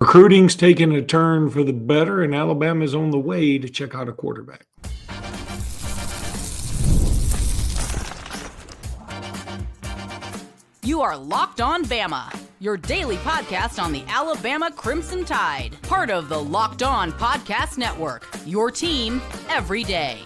Recruiting's taking a turn for the better, and Alabama's on the way to check out a quarterback. You are Locked On Bama, your daily podcast on the Alabama Crimson Tide. Part of the Locked On Podcast Network, your team every day.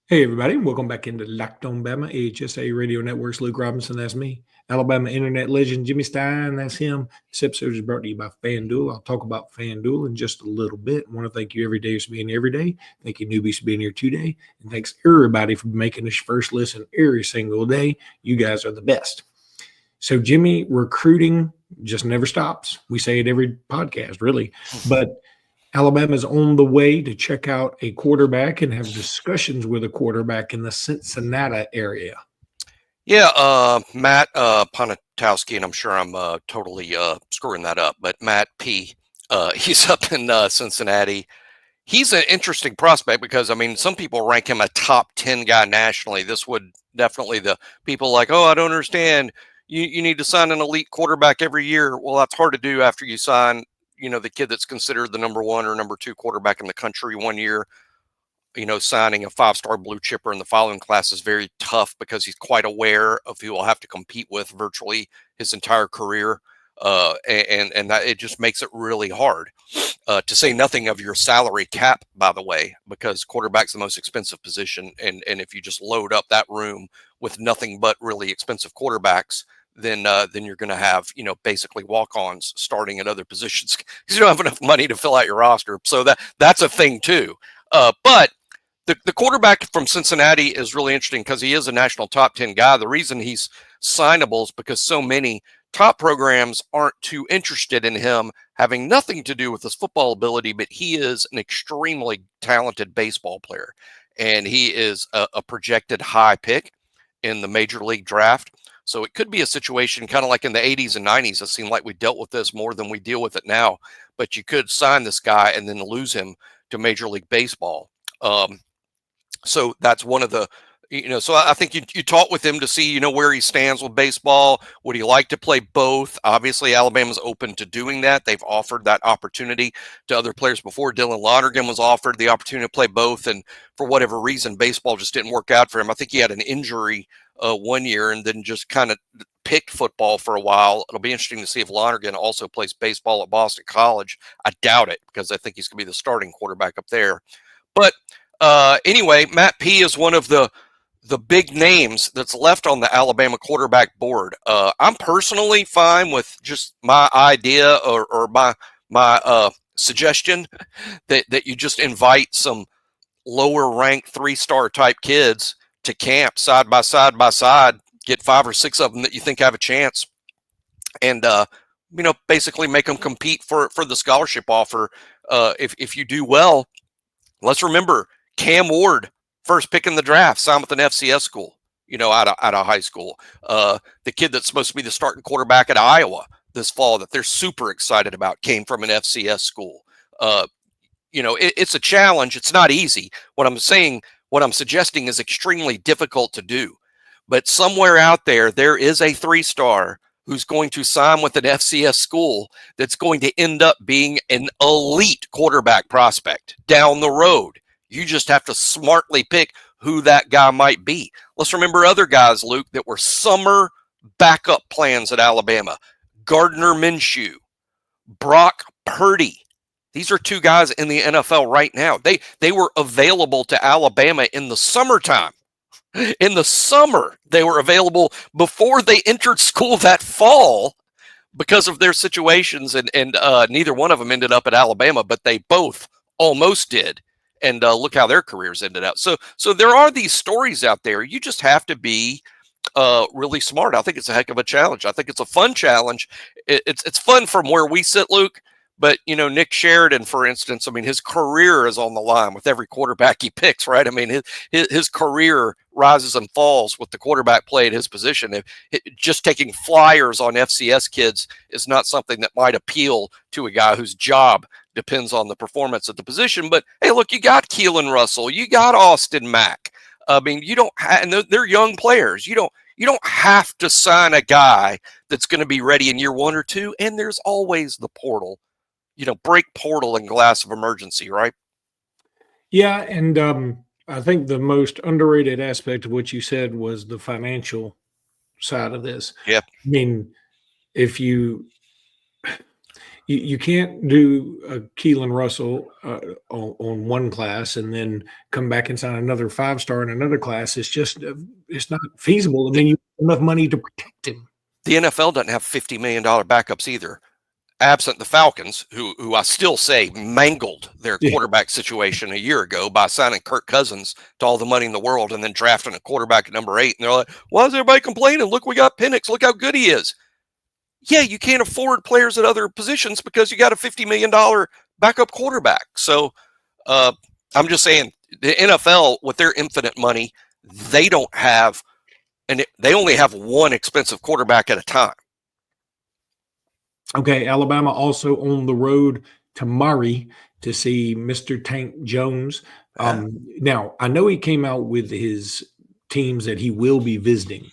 Hey, everybody. Welcome back into Locked On Bama, AHSA Radio Network's Luke Robinson. That's me. Alabama internet legend Jimmy Stein. That's him. This episode is brought to you by FanDuel. I'll talk about FanDuel in just a little bit. I want to thank you every day for being here every day. Thank you, newbies, for being here today. And thanks, everybody, for making this first listen every single day. You guys are the best. So, Jimmy, recruiting just never stops. We say it every podcast, really. But Alabama's on the way to check out a quarterback and have discussions with a quarterback in the Cincinnati area. Yeah, Matt Ponatoski, and I'm sure I'm totally screwing that up, but Matt P. He's up in Cincinnati. He's an interesting prospect because, I mean, some people rank him a top 10 guy nationally. This would definitely, the people like, oh, I don't understand. You need to sign an elite quarterback every year. Well, that's hard to do after you sign, the kid that's considered the number 1 or number 2 quarterback in the country one year. Signing a 5-star blue chipper in the following class is very tough because he's quite aware of who he'll have to compete with virtually his entire career. And that it just makes it really hard, to say nothing of your salary cap, by the way, because quarterback's the most expensive position. And if you just load up that room with nothing but really expensive quarterbacks, then you're going to have, basically walk-ons starting at other positions because you don't have enough money to fill out your roster. So that's a thing too. But the quarterback from Cincinnati is really interesting because he is a national top 10 guy. The reason he's signable is because so many top programs aren't too interested in him, having nothing to do with his football ability, but he is an extremely talented baseball player. And he is a projected high pick in the major league draft. So it could be a situation kind of like in the 80s and 90s. It seemed like we dealt with this more than we deal with it now. But you could sign this guy and then lose him to Major League Baseball. So that's one of the, so I think you talk with him to see, where he stands with baseball. Would he like to play both? Obviously, Alabama's open to doing that. They've offered that opportunity to other players before. Dylan Lonergan was offered the opportunity to play both. And for whatever reason, baseball just didn't work out for him. I think he had an injury one year and then just kind of picked football for a while. It'll be interesting to see if Lonergan also plays baseball at Boston College. I doubt it because I think he's going to be the starting quarterback up there. But anyway, Matt P. is one of the big names that's left on the Alabama quarterback board. I'm personally fine with just my idea or my suggestion that you just invite some lower ranked 3-star type kids to camp side by side, get 5 or 6 of them that you think have a chance, and basically make them compete for the scholarship offer. If you do well, let's remember Cam Ward, first pick in the draft, signed with an FCS school, out of high school. The kid that's supposed to be the starting quarterback at Iowa this fall that they're super excited about came from an FCS school. It's a challenge. It's not easy. What I'm suggesting is extremely difficult to do. But somewhere out there is a 3-star who's going to sign with an FCS school that's going to end up being an elite quarterback prospect down the road. You just have to smartly pick who that guy might be. Let's remember other guys, Luke, that were summer backup plans at Alabama. Gardner Minshew, Brock Purdy. These are 2 guys in the NFL right now. They were available to Alabama in the summertime. In the summer, they were available before they entered school that fall because of their situations. And neither one of them ended up at Alabama, but they both almost did. And look how their careers ended up. So there are these stories out there. You just have to be really smart. I think it's a heck of a challenge. I think it's a fun challenge. It's fun from where we sit, Luke. But, Nick Sheridan, for instance, I mean, his career is on the line with every quarterback he picks, right? I mean, his career rises and falls with the quarterback play at his position. Just taking flyers on FCS kids is not something that might appeal to a guy whose job depends on the performance at the position. But, hey, look, you got Keelan Russell. You got Austin Mack. I mean, you don't have, and they're young players. You You don't have to sign a guy that's going to be ready in year 1 or 2. And there's always the portal, break portal in glass of emergency, right? Yeah, and I think the most underrated aspect of what you said was the financial side of this. Yeah. I mean, if you can't do a Keelan Russell on one class and then come back and sign another 5-star in another class. It's just it's not feasible. I mean, you have enough money to protect him. The NFL doesn't have $50 million backups either, absent the Falcons, who I still say mangled their quarterback situation a year ago by signing Kirk Cousins to all the money in the world and then drafting a quarterback at number 8. And they're like, why is everybody complaining? Look, we got Penix. Look how good he is. Yeah, you can't afford players at other positions because you got a $50 million backup quarterback. So I'm just saying the NFL, with their infinite money, they don't have, and they only have one expensive quarterback at a time. Okay, Alabama also on the road to Murray to see Mr. Tank Jones. Now, I know he came out with his teams that he will be visiting.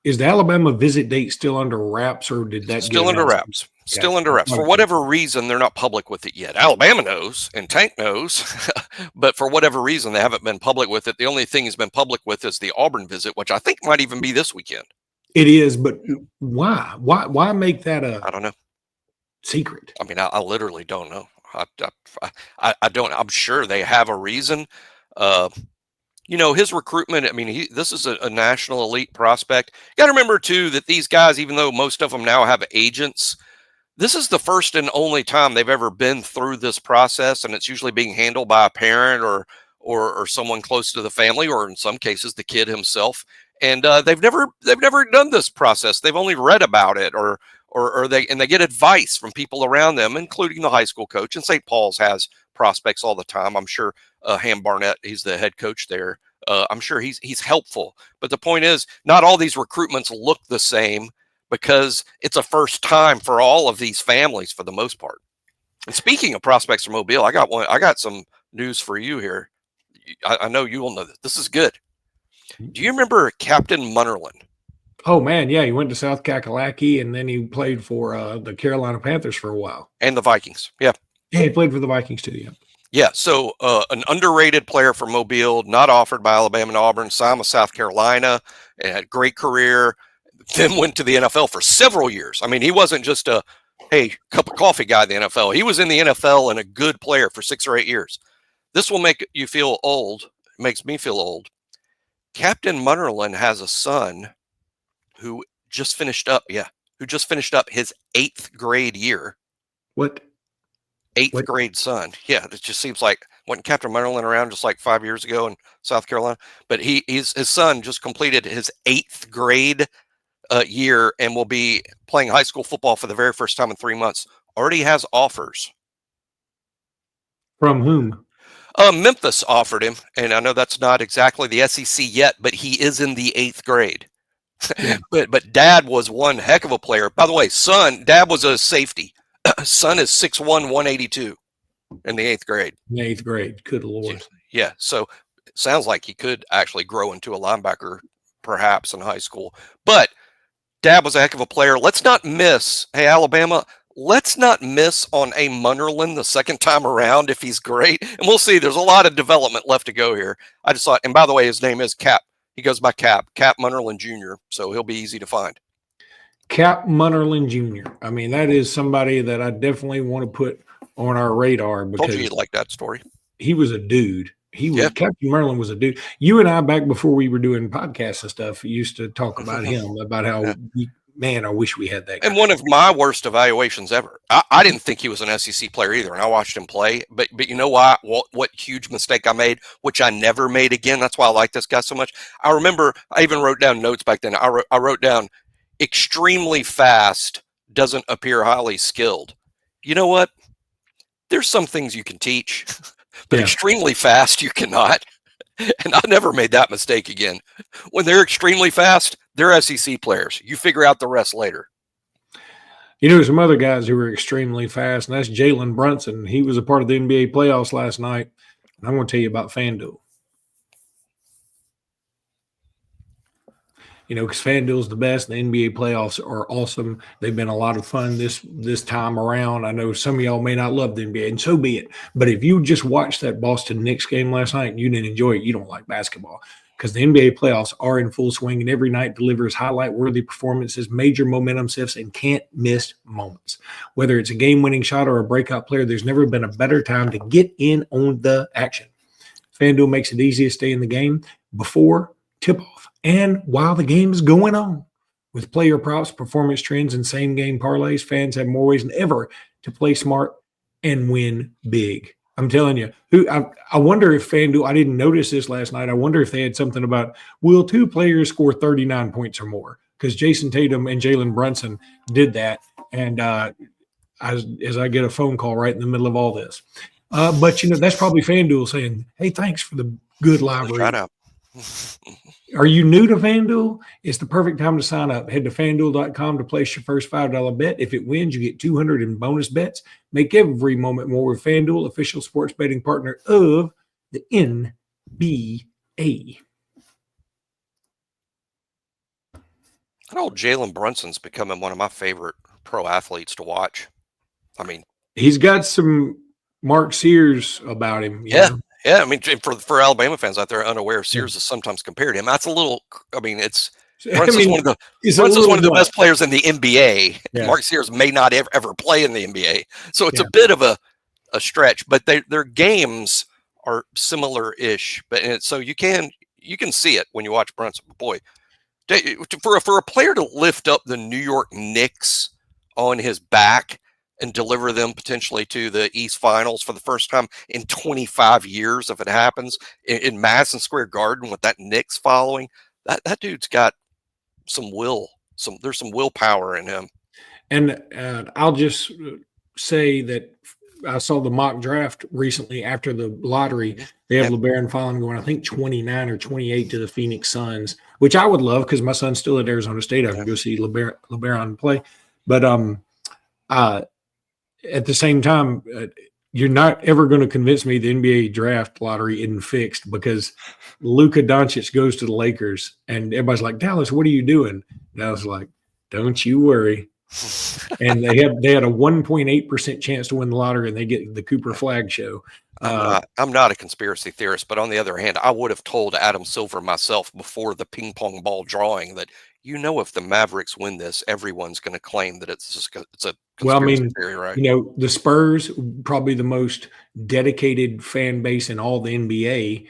Is the Alabama visit date still under wraps, or did that still under wraps? Still under wraps. For whatever reason, they're not public with it yet. Alabama knows and Tank knows, but for whatever reason, they haven't been public with it. The only thing he's been public with is the Auburn visit, which I think might even be this weekend. It is, but why? Why make that I don't know. Secret? I mean, I literally don't know. I don't. I'm sure they have a reason. His recruitment, I mean, this is a national elite prospect. You got to remember, too, that these guys, even though most of them now have agents, this is the first and only time they've ever been through this process, and it's usually being handled by a parent or someone close to the family, or in some cases, the kid himself. And they've never done this process. They've only read about it, or they get advice from people around them, including the high school coach. And St. Paul's has prospects all the time. I'm sure Ham Barnett, he's the head coach there. I'm sure he's helpful. But the point is, not all these recruitments look the same because it's a first time for all of these families for the most part. And speaking of prospects from Mobile, I got some news for you here. I know you will know this. This is good. Do you remember Captain Munnerlyn? Oh, man, yeah. He went to South Kakalaki, and then he played for the Carolina Panthers for a while. And the Vikings, yeah. Yeah, he played for the Vikings, too, yeah. Yeah, so an underrated player from Mobile, not offered by Alabama and Auburn, signed with South Carolina, had a great career, then went to the NFL for several years. I mean, he wasn't just a, hey, cup of coffee guy in the NFL. He was in the NFL and a good player for 6 or 8 years. This will make you feel old. It makes me feel old. Captain Munnerlyn has a son who just finished up his 8th grade year. What? 8th grade son. Yeah, it just seems like, wasn't Captain Munnerlyn around just like 5 years ago in South Carolina? But his son just completed his 8th grade year and will be playing high school football for the very first time in 3 months. Already has offers. From whom? Memphis offered him, and I know that's not exactly the SEC yet, but he is in the 8th grade. Yeah. but Dad was one heck of a player. By the way, Dad was a safety. Son is 6'1", 182 in the 8th grade. In the 8th grade. Good Lord. Yeah. So it sounds like he could actually grow into a linebacker perhaps in high school. But Dad was a heck of a player. Let's not miss, hey, Alabama, let's not miss on a Munnerlyn the second time around if he's great. And we'll see. There's a lot of development left to go here. I just thought, and by the way, his name is Cap. He goes by Cap Munnerlyn Jr., so he'll be easy to find. Cap Munnerlyn Jr. I mean, that is somebody that I definitely want to put on our radar because told you you'd like that story. He was a dude. Captain Munnerlyn was a dude. You and I, back before we were doing podcasts and stuff, used to talk about him, about how, man, I wish we had that guy. And one of my worst evaluations ever. I didn't think he was an SEC player either, and I watched him play. But you know why? What huge mistake I made, which I never made again. That's why I like this guy so much. I remember I even wrote down notes back then. I wrote down, extremely fast, doesn't appear highly skilled. You know what? There's some things you can teach, but extremely fast you cannot. And I never made that mistake again. When they're extremely fast, they're SEC players. You figure out the rest later. You know, some other guys who were extremely fast, and that's Jaylen Brunson. He was a part of the NBA playoffs last night. And I'm going to tell you about FanDuel. because FanDuel's the best. The NBA playoffs are awesome. They've been a lot of fun this time around. I know some of y'all may not love the NBA, and so be it. But if you just watched that Boston Knicks game last night and you didn't enjoy it, you don't like basketball. Because the NBA playoffs are in full swing, and every night delivers highlight-worthy performances, major momentum shifts, and can't-miss moments. Whether it's a game-winning shot or a breakout player, there's never been a better time to get in on the action. FanDuel makes it easy to stay in the game before tip-off and while the game is going on. With player props, performance trends, and same-game parlays, fans have more ways than ever to play smart and win big. I'm telling you, I wonder if FanDuel, I didn't notice this last night. I wonder if they had something about, will two players score 39 points or more? Because Jason Tatum and Jaylen Brunson did that. And as I get a phone call right in the middle of all this. But, that's probably FanDuel saying, hey, thanks for the good live read. Are you new to FanDuel? It's the perfect time to sign up. Head to FanDuel.com to place your first $5 bet. If it wins, you get $200 in bonus bets. Make every moment more with FanDuel, official sports betting partner of the NBA. I know Jaylen Brunson's becoming one of my favorite pro athletes to watch. I mean, he's got some Mark Sears about him. Yeah. I mean, for Alabama fans out there unaware, Sears is sometimes compared to him. That's a little. I mean, Brunson's one of the best players in the NBA. Yeah. Mark Sears may not ever play in the NBA, so it's a bit of a stretch. But their games are similar-ish. But so you can see it when you watch Brunson. Boy, for a player to lift up the New York Knicks on his back and deliver them potentially to the East Finals for the first time in 25 years, if it happens, in Madison Square Garden with that Knicks following, that dude's got some will. There's some willpower in him. And I'll just say that I saw the mock draft recently after the lottery. They have LeBaron falling going, I think, 29 or 28 to the Phoenix Suns, which I would love because my son's still at Arizona State. I can go see LeBaron play. But at the same time, you're not ever going to convince me the NBA draft lottery isn't fixed because Luka Doncic goes to the Lakers and everybody's like, Dallas, what are you doing? And I was like, don't you worry. And they had a 1.8% chance to win the lottery and they get the Cooper Flag show. I'm not a conspiracy theorist, but on the other hand, I would have told Adam Silver myself before the ping pong ball drawing that, if the Mavericks win this, everyone's going to claim that it's a conspiracy theory, right? The Spurs, probably the most dedicated fan base in all the NBA.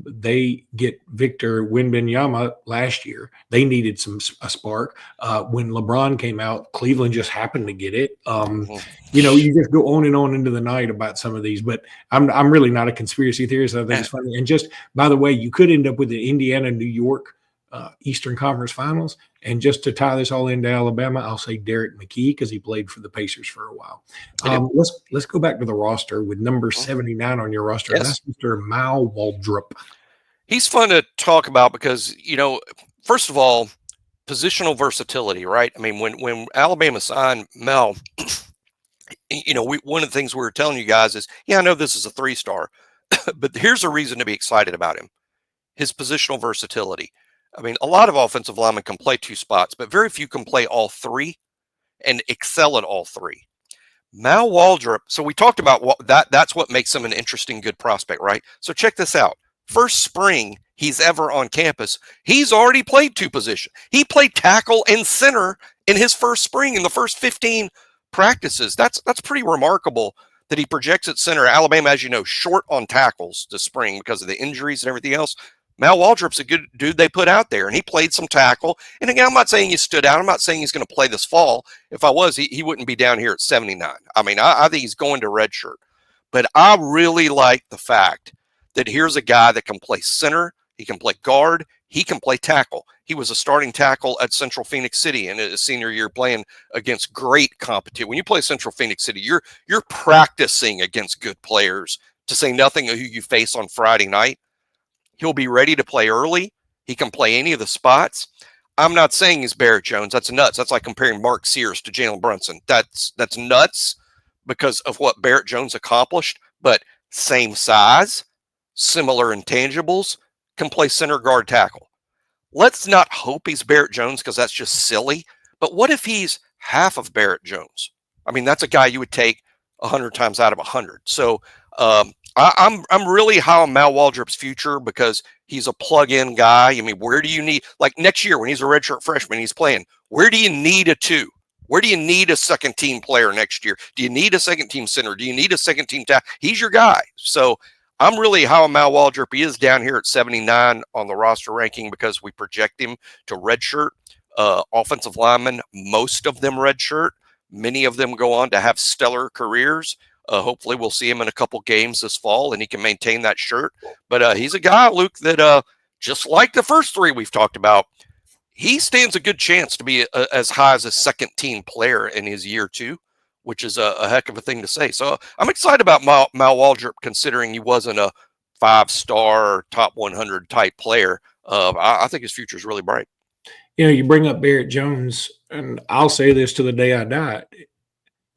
They get Victor Wembanyama last year. They needed a spark. When LeBron came out, Cleveland just happened to get it. You just go on and on into the night about some of these, but I'm really not a conspiracy theorist. I think it's funny. And just by the way, you could end up with the Indiana, New York Eastern Conference Finals. And just to tie this all into Alabama, I'll say Derek McKee because he played for the Pacers for a while. Let's go back to the roster with number 79 on your roster. Yes. That's Mr. Mal Waldrop. He's fun to talk about because, first of all, positional versatility, right? I mean, when Alabama signed Mal, one of the things we were telling you guys is, I know this is a 3-star, but here's a reason to be excited about him. His positional versatility. I mean, a lot of offensive linemen can play 2 spots, but very few can play all 3 and excel at all 3. Mal Waldrop, so we talked about that's what makes him an interesting, good prospect, right? So check this out. First spring he's ever on campus, he's already played 2 positions. He played tackle and center in his first spring in the first 15 practices. That's pretty remarkable that he projects at center. Alabama, as you know, short on tackles this spring because of the injuries and everything else. Mal Waldrop's a good dude they put out there, and he played some tackle. And again, I'm not saying he stood out. I'm not saying he's going to play this fall. If I was, he wouldn't be down here at 79. I mean, I think he's going to redshirt. But I really like the fact that here's a guy that can play center, he can play guard, he can play tackle. He was a starting tackle at Central Phoenix City in his senior year playing against great competition. When you play Central Phoenix City, you're practicing against good players, to say nothing of who you face on Friday night. He'll be ready to play early. He can play any of the spots. I'm not saying he's Barrett Jones. That's nuts. That's like comparing Mark Sears to Jaylen Brunson. That's nuts because of what Barrett Jones accomplished, but same size, similar intangibles, can play center, guard, tackle. let's not hope he's Barrett Jones because that's just silly. But what if he's half of Barrett Jones? I mean, that's a guy you would take 100 times out of 100. So I'm really high on Mal Waldrop's future because he's a plug-in guy. I mean, where do you need, like next year when he's a redshirt freshman, he's playing, where do you need a 2? Where do you need a second team player next year? Do you need a second team center? Do you need a second team tackle? He's your guy. So I'm really high on Mal Waldrop. He is down here at 79 on the roster ranking because we project him to redshirt. Offensive linemen, most of them redshirt. Many of them go on to have stellar careers. Hopefully we'll see him in a couple games this fall and he can maintain that shirt. But he's a guy, Luke, that just like the first 3 we've talked about, he stands a good chance to be as high as a second team player in his year 2, which is a heck of a thing to say. So I'm excited about Mal Waldrop, considering he wasn't a 5-star top 100 type player. I think his future is really bright. You bring up Barrett Jones, and I'll say this to the day I die.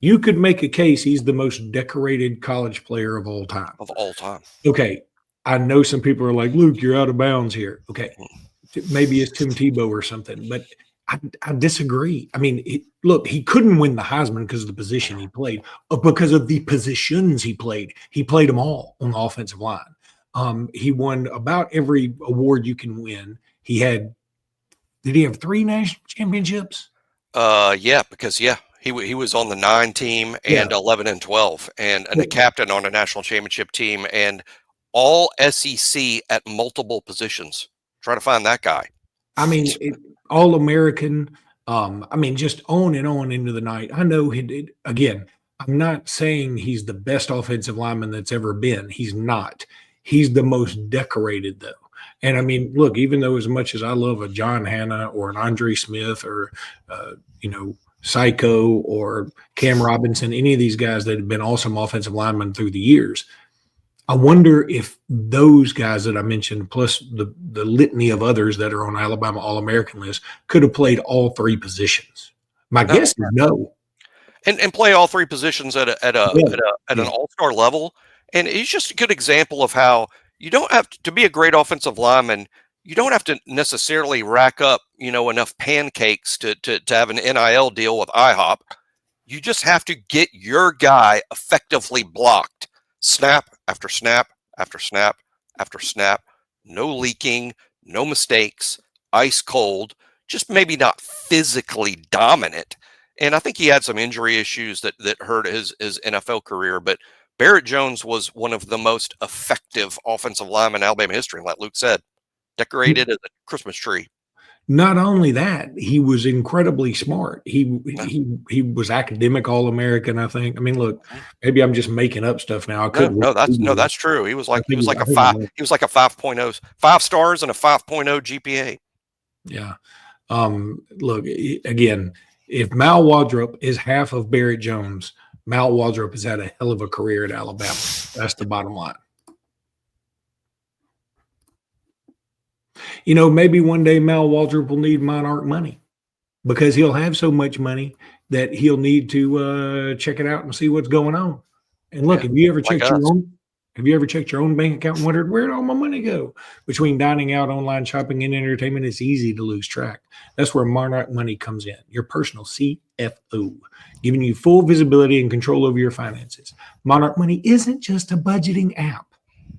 You could make a case he's the most decorated college player of all time. Of all time. Okay. I know some people are like, Luke, you're out of bounds here. Okay. Maybe it's Tim Tebow or something, but I disagree. I mean, look, he couldn't win the Heisman because of the position he played, because of the positions he played. He played them all on the offensive line. He won about every award you can win. Did he have 3 national championships? Yeah, because he was on the 9 team and 11 and 12 and the captain on a national championship team and all SEC at multiple positions. Try to find that guy. I mean, All-American. I mean, just on and on into the night. I know he did. Again, I'm not saying he's the best offensive lineman that's ever been. He's not. He's the most decorated, though. And I mean, look, even though as much as I love a John Hanna or an Andre Smith or, Psycho or Cam Robinson, any of these guys that have been awesome offensive linemen through the years, I wonder if those guys that I mentioned, plus the litany of others that are on Alabama All-American list, could have played all 3 positions. My guess is no. And play all 3 positions at an all-star level. And he's just a good example of how you don't have to be a great offensive lineman. You don't have to necessarily rack up, enough pancakes to have an NIL deal with IHOP. You just have to get your guy effectively blocked. Snap after snap after snap after snap, no leaking, no mistakes, ice cold, just maybe not physically dominant. And I think he had some injury issues that hurt his NFL career, but Barrett Jones was one of the most effective offensive linemen in Alabama history. And like Luke said, decorated as a Christmas tree. Not only that, he was incredibly smart. He was academic All-American, I think. I mean, look, maybe I'm just making up stuff now. That's true. He was like a 5.0, 5 stars and a 5.0 GPA. Yeah. Look, again, if Mal Waldrop is half of Barrett Jones, Mal Waldrop has had a hell of a career at Alabama. That's the bottom line. Maybe one day Mal Waldrop will need Monarch Money because he'll have so much money that he'll need to check it out and see what's going on. And look, have you ever checked your own bank account and wondered where'd all my money go? Between dining out, online shopping, and entertainment, it's easy to lose track. That's where Monarch Money comes in, your personal CFO, giving you full visibility and control over your finances. Monarch Money isn't just a budgeting app.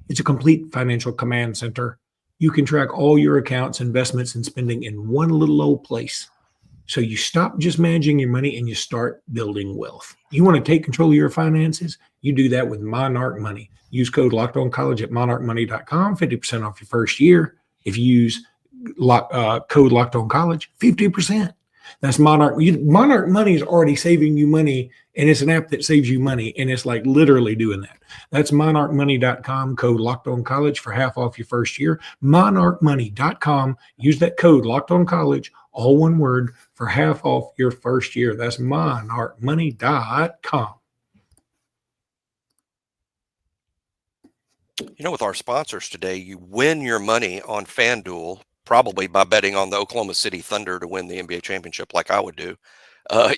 It's a complete financial command center. You can track all your accounts, investments, and spending in one little old place. So you stop just managing your money and you start building wealth. You want to take control of your finances? You do that with Monarch Money. Use code LOCKEDONCollege at monarchmoney.com, 50% off your first year. If you use code LOCKEDONCollege, 50%. That's Monarch. Monarch Money is already saving you money, and it's an app that saves you money, and it's like literally doing that. That's monarchmoney.com, code LOCKEDONCollege for half off your first year. Monarchmoney.com. Use that code LOCKEDONCollege, all one word, for half off your first year. That's monarchmoney.com. With our sponsors today, you win your money on FanDuel, probably by betting on the Oklahoma City Thunder to win the NBA championship like I would do.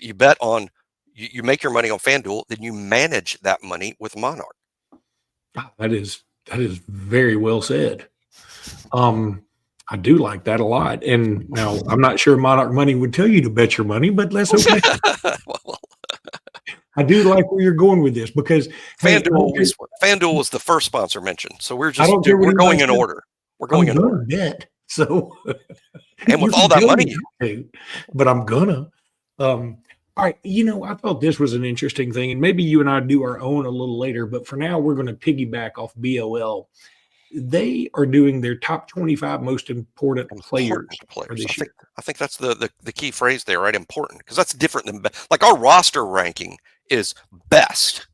You bet on, you make your money on FanDuel, then you manage that money with Monarch. That is very well said. I I do like that a lot. And now I'm not sure Monarch Money would tell you to bet your money, but that's okay. Well, I do like where you're going with this because FanDuel was the first sponsor mentioned. So we're going in order. We're going in order. Bet. So and with all that money, but I'm gonna. All right, I thought this was an interesting thing, and maybe you and I do our own a little later, but for now we're going to piggyback off BOL. They are doing their top 25 most important players. I think that's the key phrase there, right? Important, because that's different than like our roster ranking is best.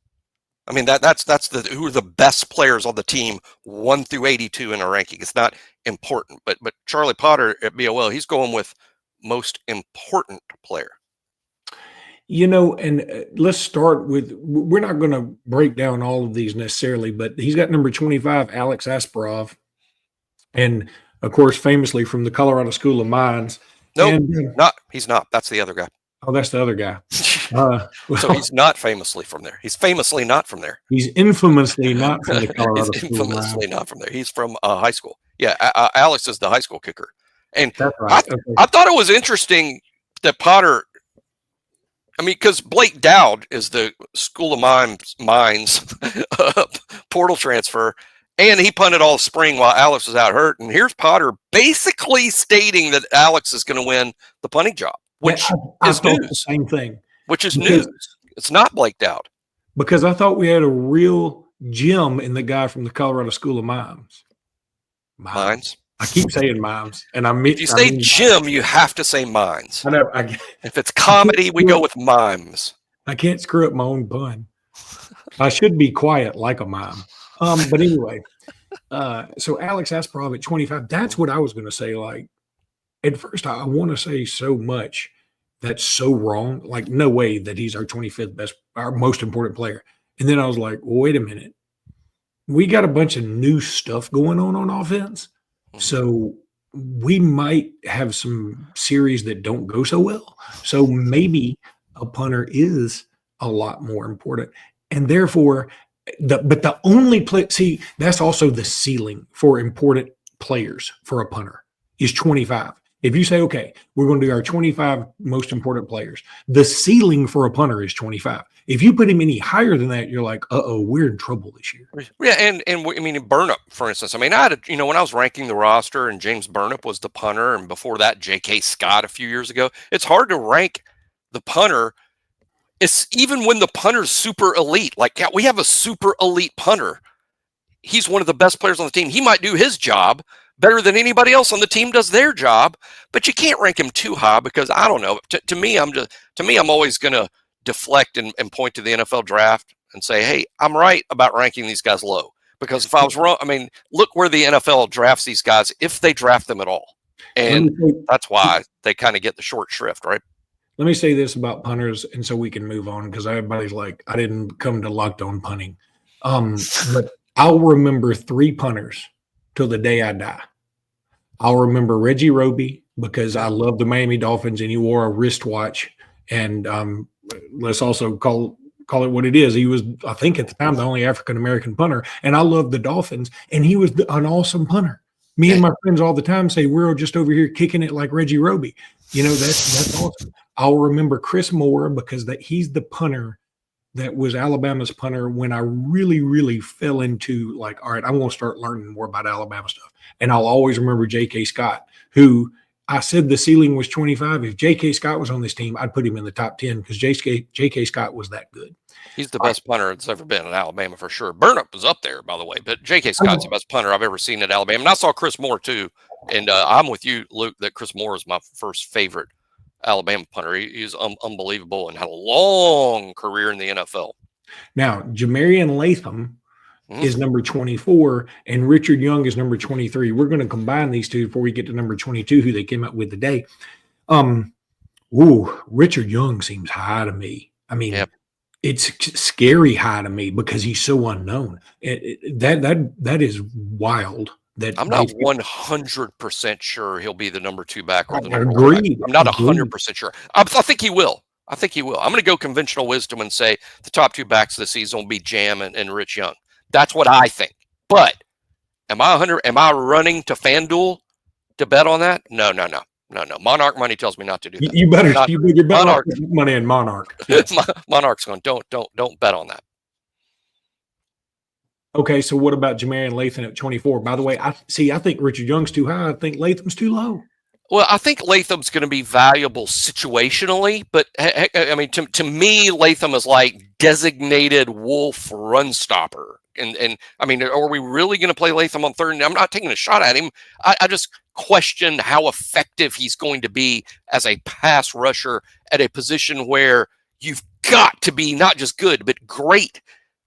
I mean that's who are the best players on the team 1 through 82 in a ranking. It's not important, but Charlie Potter at BOL, he's going with most important player. And let's start with, we're not going to break down all of these necessarily, but he's got number 25, Alex Asparov. And of course, famously from the Colorado School of Mines. No, he's not. That's the other guy. Oh, that's the other guy. So he's not famously from there. He's famously not from there. He's infamously not from the Colorado He's School of Mines. Infamously not from there. He's from high school. Yeah, Alex is the high school kicker. And that's right. I thought it was interesting that Potter, because Blake Dowd is the School of Mines portal transfer, and he punted all spring while Alex was out hurt. And here's Potter basically stating that Alex is going to win the punting job, which is news. The same thing. Which is news. It's not Blake Dowd. Because I thought we had a real gem in the guy from the Colorado School of Mines. Mines? I keep saying mimes, and if you say Jim, you have to say mines. I know. If it's comedy, we go with mimes. I can't screw up my own pun. I should be quiet like a mime. But anyway, so Alex Asparov at 25. That's what I was going to say. Like, at first, I want to say so much that's so wrong. Like, no way that he's our 25th best, our most important player. And then I was like, well, wait a minute. We got a bunch of new stuff going on offense. So we might have some series that don't go so well. So maybe a punter is a lot more important. And therefore, the only play, see, that's also the ceiling for important players for a punter is 25. If you say, okay, we're going to do our 25 most important players, the ceiling for a punter is 25. If you put him any higher than that, you're like, we're in trouble this year. Yeah, and Burnup, for instance. I had when I was ranking the roster and James Burnup was the punter, and before that, J.K. Scott a few years ago, it's hard to rank the punter. It's even when the punter's super elite. Like, we have a super elite punter. He's one of the best players on the team. He might do his job better than anybody else on the team does their job, but you can't rank him too high because I don't know. To me, I'm always going to deflect and point to the NFL draft and say, hey, I'm right about ranking these guys low, because if I was wrong, look where the NFL drafts these guys, if they draft them at all. And that's why they kind of get the short shrift, right? Let me say this about punters, and so we can move on, because everybody's like, I didn't come to Locked On Punting. But I'll remember 3 punters till the day I die. I'll remember Reggie Roby, because I love the Miami Dolphins and he wore a wristwatch. And let's also call it what it is. He was, I think at the time, the only African-American punter. And I love the Dolphins, and he was an awesome punter. Me and my friends all the time say, we're just over here kicking it like Reggie Roby. That's awesome. I'll remember Chris Moore, because he's the punter that was Alabama's punter when I really, really fell into like, all right, I'm going to start learning more about Alabama stuff. And I'll always remember J.K. Scott, who I said the ceiling was 25. If J.K. Scott was on this team, I'd put him in the top 10 because J.K. Scott was that good. He's the best punter that's ever been in Alabama for sure. Burnup was up there, by the way, but J.K. Scott's the best punter I've ever seen at Alabama. And I saw Chris Moore too. And I'm with you, Luke, that Chris Moore is my first favorite Alabama punter. He's unbelievable and had a long career in the NFL. Now, Jamarian Latham is number 24, and Richard Young is number 23. We're going to combine these two before we get to number 22, who they came up with today. Richard Young seems high to me. It's scary high to me because he's so unknown. That is wild. I'm not 100% sure he'll be the number 2 back or the number Agreed. 1 back. I'm not 100% sure. I think he will. I'm going to go conventional wisdom and say the top 2 backs of the season will be Jam and Rich Young. That's what I think. But am I running to FanDuel to bet on that? No. Monarch Money tells me not to do that. You better bet Monarch money in Monarch. Yes. Monarch's going, don't bet on that. Okay, so what about Jamarian Latham at 24? By the way, I think Richard Young's too high. I think Latham's too low. Well, I think Latham's going to be valuable situationally, but I mean, to me, Latham is like designated Wolf run stopper. And I mean, are we really going to play Latham on third? I'm not taking a shot at him. I just question how effective he's going to be as a pass rusher at a position where you've got to be not just good, but great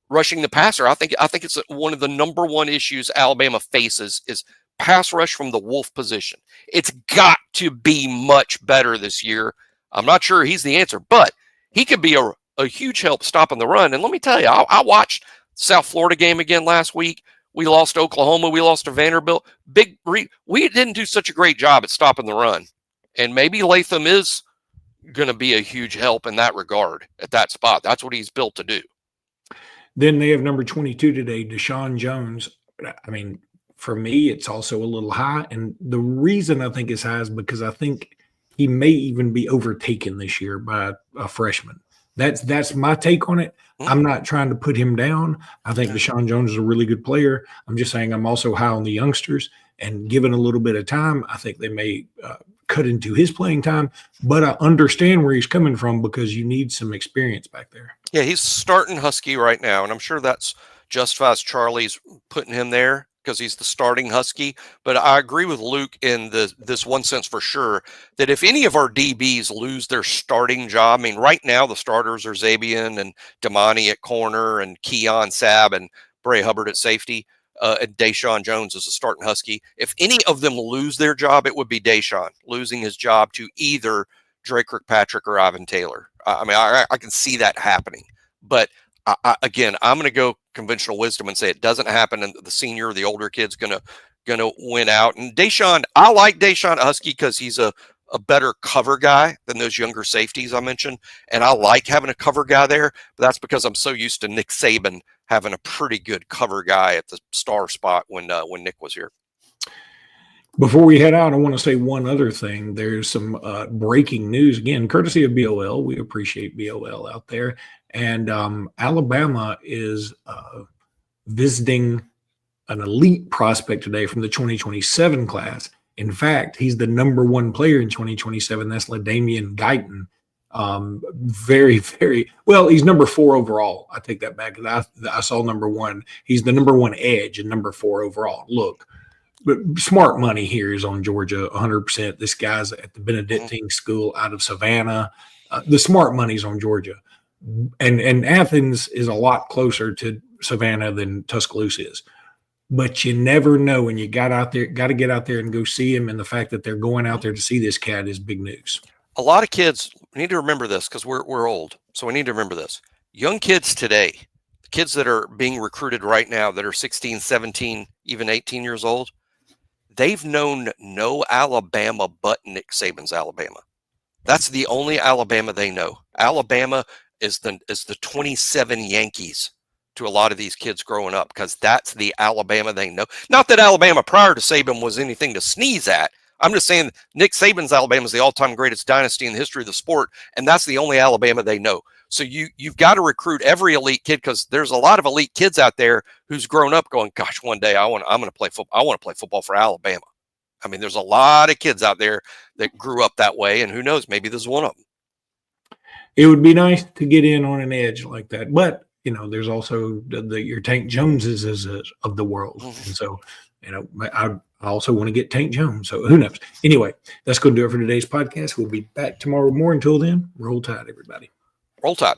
rushing the passer. I think it's one of the number one issues Alabama faces is pass rush from the Wolf position. It's got to be much better this year. I'm not sure he's the answer, but he could be a huge help stopping the run. And let me tell you, I watched South Florida game again last week. We lost to Oklahoma. We lost to Vanderbilt. We didn't do such a great job at stopping the run. And maybe Latham is going to be a huge help in that regard at that spot. That's what he's built to do. Then they have number 22 today, Deshaun Jones. I mean, for me, it's also a little high. And the reason I think it's high is because I think he may even be overtaken this year by a freshman. That's my take on it. I'm not trying to put him down. I think Deshaun Jones is a really good player. I'm just saying I'm also high on the youngsters. And given a little bit of time, I think they may cut into his playing time. But I understand where he's coming from because you need some experience back there. Yeah, he's starting Husky right now, and I'm sure that's justifies Charlie's putting him there because he's the starting Husky. But I agree with Luke in this one sense for sure that if any of our DBs lose their starting job, I mean, right now the starters are Zabian and Damani at corner and Keon Sabb and Bray Hubbard at safety. And Deshaun Jones is a starting Husky. If any of them lose their job, it would be Deshaun losing his job to either Drake Kirkpatrick or Ivan Taylor. I mean, I can see that happening. But again, I'm going to go conventional wisdom and say it doesn't happen, and the senior, the older kid's going to win out. And Deshaun, I like Deshaun Husky because he's a better cover guy than those younger safeties I mentioned, and I like having a cover guy there. But that's because I'm so used to Nick Saban having a pretty good cover guy at the star spot when Nick was here. Before we head out, I want to say one other thing. There's some breaking news, again, courtesy of BOL. We appreciate BOL out there. And Alabama is visiting an elite prospect today from the 2027 class. In fact, he's the number one player in 2027. That's LaDamian Guyton. Very, very well. He's number 4 overall. I take that back. I saw number 1. He's the number 1 edge and number 4 overall. Look. But smart money here is on Georgia 100%. This guy's at the Benedictine School out of Savannah. The smart money's on Georgia. And Athens is a lot closer to Savannah than Tuscaloosa is. But you never know when you got to get out there and go see him. And the fact that they're going out there to see this cat is big news. A lot of kids need to remember this because we're old. So we need to remember this. Young kids today, the kids that are being recruited right now that are 16, 17, even 18 years old, they've known no Alabama but Nick Saban's Alabama. That's the only Alabama they know. Alabama is the 27 Yankees to a lot of these kids growing up because that's the Alabama they know. Not that Alabama prior to Saban was anything to sneeze at. I'm just saying Nick Saban's Alabama is the all-time greatest dynasty in the history of the sport, and that's the only Alabama they know. So you've got to recruit every elite kid because there's a lot of elite kids out there who's grown up going, gosh, one day I'm going to play football. I want to play football for Alabama. I mean, there's a lot of kids out there that grew up that way, and who knows, maybe this is one of them. It would be nice to get in on an edge like that, but there's also your Tank Joneses of the world, and so I also want to get Tank Jones. So who knows? Anyway, that's going to do it for today's podcast. We'll be back tomorrow morning. Until then, roll tide, everybody. Roll Tide.